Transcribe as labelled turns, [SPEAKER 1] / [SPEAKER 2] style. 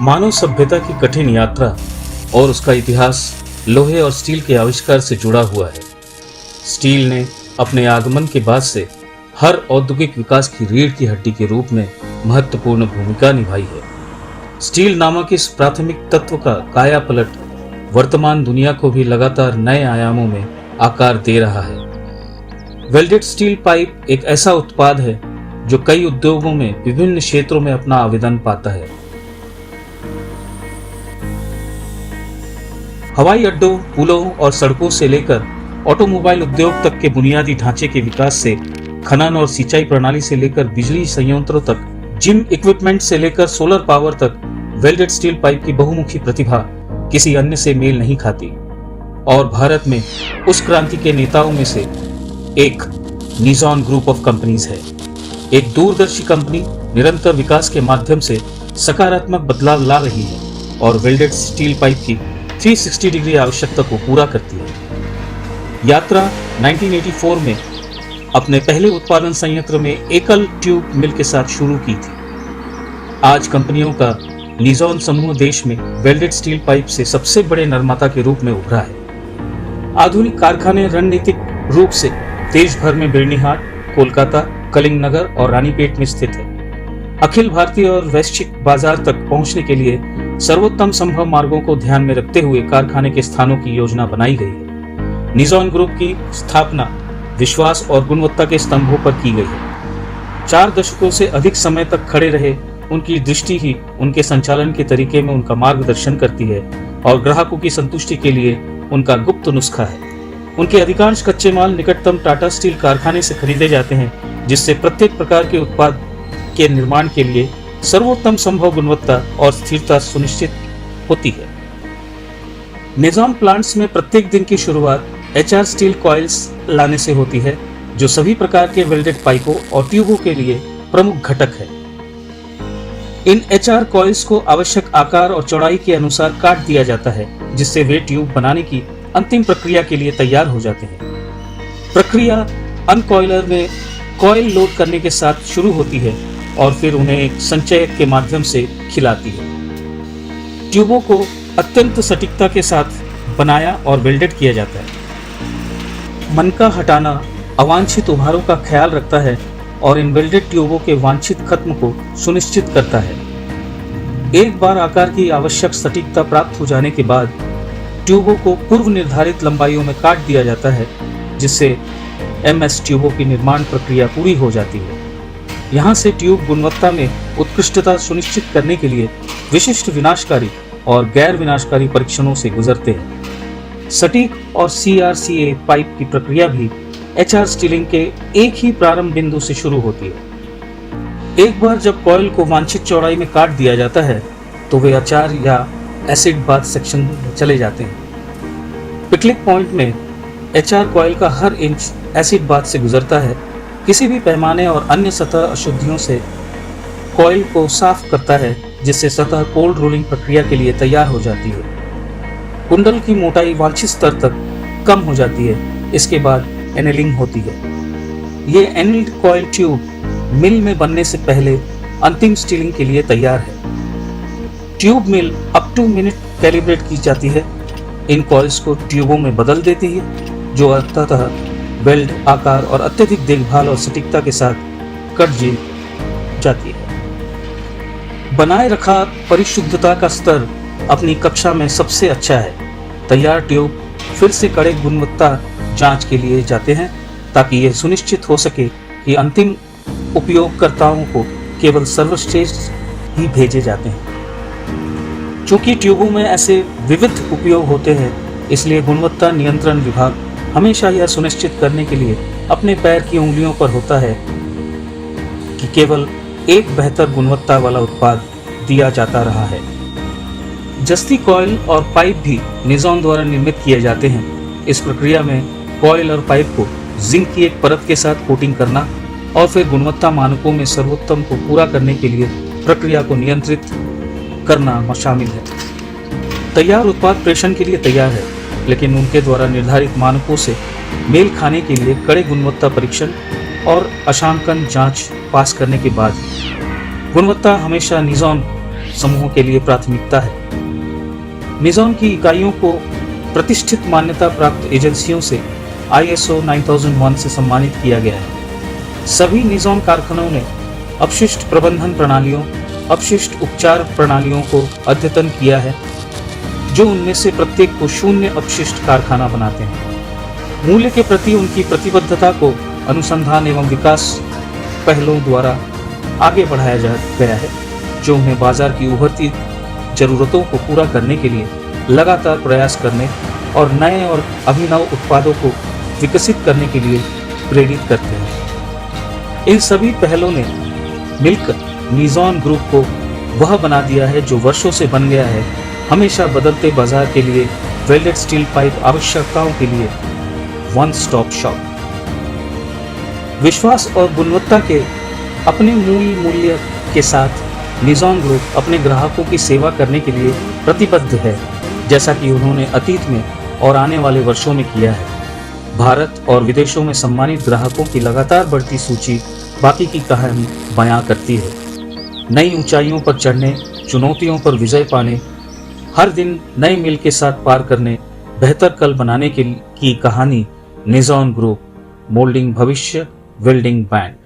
[SPEAKER 1] मानव सभ्यता की कठिन यात्रा और उसका इतिहास लोहे और स्टील के आविष्कार से जुड़ा हुआ है। स्टील ने अपने आगमन के बाद से हर औद्योगिक विकास की रीढ़ की हड्डी के रूप में महत्वपूर्ण भूमिका निभाई है। स्टील नामक इस प्राथमिक तत्व का कायापलट वर्तमान दुनिया को भी लगातार नए आयामों में आकार दे रहा है। वेल्डेड स्टील पाइप एक ऐसा उत्पाद है जो कई उद्योगों में विभिन्न क्षेत्रों में अपना आवेदन पाता है। हवाई अड्डों, पुलों और सड़कों से लेकर ऑटोमोबाइल उद्योग तक के बुनियादी ढांचे के विकास से खनन और सिंचाई प्रणाली से लेकर बिजली संयंत्रों तक, जिम इक्विपमेंट से लेकर सोलर पावर तक, वेल्डेड स्टील पाइप की बहुमुखी प्रतिभा किसी अन्य से मेल नहीं खाती। और भारत में उस क्रांति के नेताओं में से एक निजॉन ग्रुप ऑफ कंपनीज है। एक दूरदर्शी कंपनी निरंतर विकास के माध्यम से सकारात्मक बदलाव ला रही है और वेल्डेड स्टील पाइप की 360 डिग्री आवश्यकता को पूरा करती है। यात्रा 1984 में अपने पहले उत्पादन संयंत्र में एकल ट्यूब मिल के साथ शुरू की थी। आज कंपनियों का निजॉन समूह देश में वेल्डेड स्टील पाइप से सबसे बड़े निर्माता के रूप में उभरा है। आधुनिक कारखाने रणनीतिक रूप से देश भर में बेड़नीहाट, कोलकाता, कलिंगनगर और रानीपेट में स्थित है। अखिल भारतीय और वैश्विक बाजार तक पहुंचने के लिए सर्वोत्तम संभव मार्गों को ध्यान में रखते हुए कारखाने के स्थानों की योजना बनाई गई है। निजॉन ग्रुप की स्थापना विश्वास और गुणवत्ता के स्तंभों पर की गई है। 4 दशकों से अधिक समय तक खड़े रहे उनकी दृष्टि ही उनके संचालन के तरीके में उनका मार्गदर्शन करती है और ग्राहकों की संतुष्टि के लिए उनका गुप्त नुस्खा है। उनके अधिकांश कच्चे माल निकटतम टाटा स्टील कारखाने से खरीदे जाते हैं, जिससे प्रत्येक प्रकार के उत्पाद के निर्माण के लिए सर्वोत्तम संभव गुणवत्ता और स्थिरता सुनिश्चित होती है। निजाम प्लांट्स में प्रत्येक दिन की शुरुआत HR स्टील कॉइल्स लाने से होती है, जो सभी प्रकार के वेल्डेड पाइपों और ट्यूबों के लिए प्रमुख घटक है। इन HR कॉइल्स को आवश्यक आकार और चौड़ाई के अनुसार काट दिया जाता है, जिससे वे ट्यूब बनाने की अंतिम प्रक्रिया के लिए तैयार हो जाते हैं। प्रक्रिया अनकॉइलर में कॉइल लोड करने के साथ शुरू होती है और फिर उन्हें एक संचयक के माध्यम से खिलाती है। ट्यूबों को अत्यंत सटीकता के साथ बनाया और वेल्डेड किया जाता है। मनका हटाना अवांछित उभारों का ख्याल रखता है और इन वेल्डेड ट्यूबों के वांछित खत्म को सुनिश्चित करता है। एक बार आकार की आवश्यक सटीकता प्राप्त हो जाने के बाद ट्यूबों को पूर्व निर्धारित लंबाइयों में काट दिया जाता है, जिससे MS ट्यूबों की निर्माण प्रक्रिया पूरी हो जाती है। यहाँ से ट्यूब गुणवत्ता में उत्कृष्टता सुनिश्चित करने के लिए विशिष्ट विनाशकारी और गैर विनाशकारी परीक्षणों से गुजरते हैं। सटीक और CRCA पाइप की प्रक्रिया भी HR स्टीलिंग के एक ही प्रारंभ बिंदु से शुरू होती है। एक बार जब कॉइल को वांछित चौड़ाई में काट दिया जाता है तो वे अचार या एसिड बाथ सेक्शन में चले जाते हैं। पिकलिक पॉइंट में HR कॉइल का हर इंच एसिड बाथ से गुजरता है। किसी भी पैमाने और अन्य सतह अशुद्धियों से कॉइल को साफ करता है, जिससे सतह कोल्ड रोलिंग प्रक्रिया के लिए तैयार हो जाती है। कुंडल की मोटाई वांछित स्तर तक कम हो जाती है। इसके बाद एनेलिंग होती है। ये एनेल्ड कॉइल ट्यूब मिल में बनने से पहले अंतिम स्टीलिंग के लिए तैयार है। Tube mill up to minute calibrate की जाती है। इन कॉइल्स को ट्यूबों में बदल देती है, जो अंततः वेल्ड आकार और अत्यधिक देखभाल और सटीकता के साथ कट दी जाती है। बनाए रखा परिशुद्धता का स्तर अपनी कक्षा में सबसे अच्छा है। तैयार ट्यूब फिर से कड़े गुणवत्ता जांच के लिए जाते हैं, ताकि यह सुनिश्चित हो सके कि अंतिम उपयोगकर्ताओं को केवल सर्वश्रेष्ठ ही भेजे जाते हैं। चूंकि ट्यूबों में ऐसे विविध उपयोग होते हैं, इसलिए गुणवत्ता नियंत्रण विभाग हमेशा यह सुनिश्चित करने के लिए अपने पैर की उंगलियों पर होता है कि केवल एक बेहतर गुणवत्ता वाला उत्पाद दिया जाता रहा है। जस्ती कॉइल और पाइप भी निजॉन द्वारा निर्मित किए जाते हैं। इस प्रक्रिया में कॉइल और पाइप को जिंक की एक परत के साथ कोटिंग करना और फिर गुणवत्ता मानकों में सर्वोत्तम को पूरा करने के लिए प्रक्रिया को नियंत्रित करना शामिल है। तैयार उत्पाद प्रेषण के लिए तैयार है, लेकिन उनके द्वारा निर्धारित मानकों से मेल खाने के लिए कड़े गुणवत्ता परीक्षण और अंशांकन जांच पास करने के बाद गुणवत्ता हमेशा निज़ॉन समूह के लिए प्राथमिकता है। निज़ॉन की इकाइयों को प्रतिष्ठित मान्यता प्राप्त एजेंसियों से ISO 9001 से सम्मानित किया गया है। सभी निज़ॉन कारखानों ने अपशिष्ट प्रबंधन प्रणालियों, अपशिष्ट उपचार प्रणालियों को अद्यतन किया है, जो उनमें से प्रत्येक को शून्य अपशिष्ट कारखाना बनाते हैं। मूल्य के प्रति उनकी प्रतिबद्धता को अनुसंधान एवं विकास पहलों द्वारा आगे बढ़ाया गया है, जो उन्हें बाजार की उभरती जरूरतों को पूरा करने के लिए लगातार प्रयास करने और नए और अभिनव उत्पादों को विकसित करने के लिए प्रेरित करते हैं। इन सभी पहलों ने मिलकर निज़ॉन ग्रुप को वह बना दिया है जो वर्षों से बन गया है, हमेशा बदलते बाजार के लिए वेल्डेड स्टील पाइप आवश्यकताओं के लिए वन स्टॉप शॉप। विश्वास और गुणवत्ता के अपने मूल्य के साथ निज़ॉन ग्रुप अपने ग्राहकों की सेवा करने के लिए प्रतिबद्ध है, जैसा कि उन्होंने अतीत में और आने वाले वर्षों में किया है। भारत और विदेशों में सम्मानित ग्राहकों की लगातार बढ़ती सूची बाकी की कहानी बयां करती है। नई ऊंचाइयों पर चढ़ने, चुनौतियों पर विजय पाने, हर दिन नए मील के साथ पार करने, बेहतर कल बनाने की कहानी निज़ॉन ग्रुप, मोल्डिंग भविष्य, वेल्डिंग बैंड।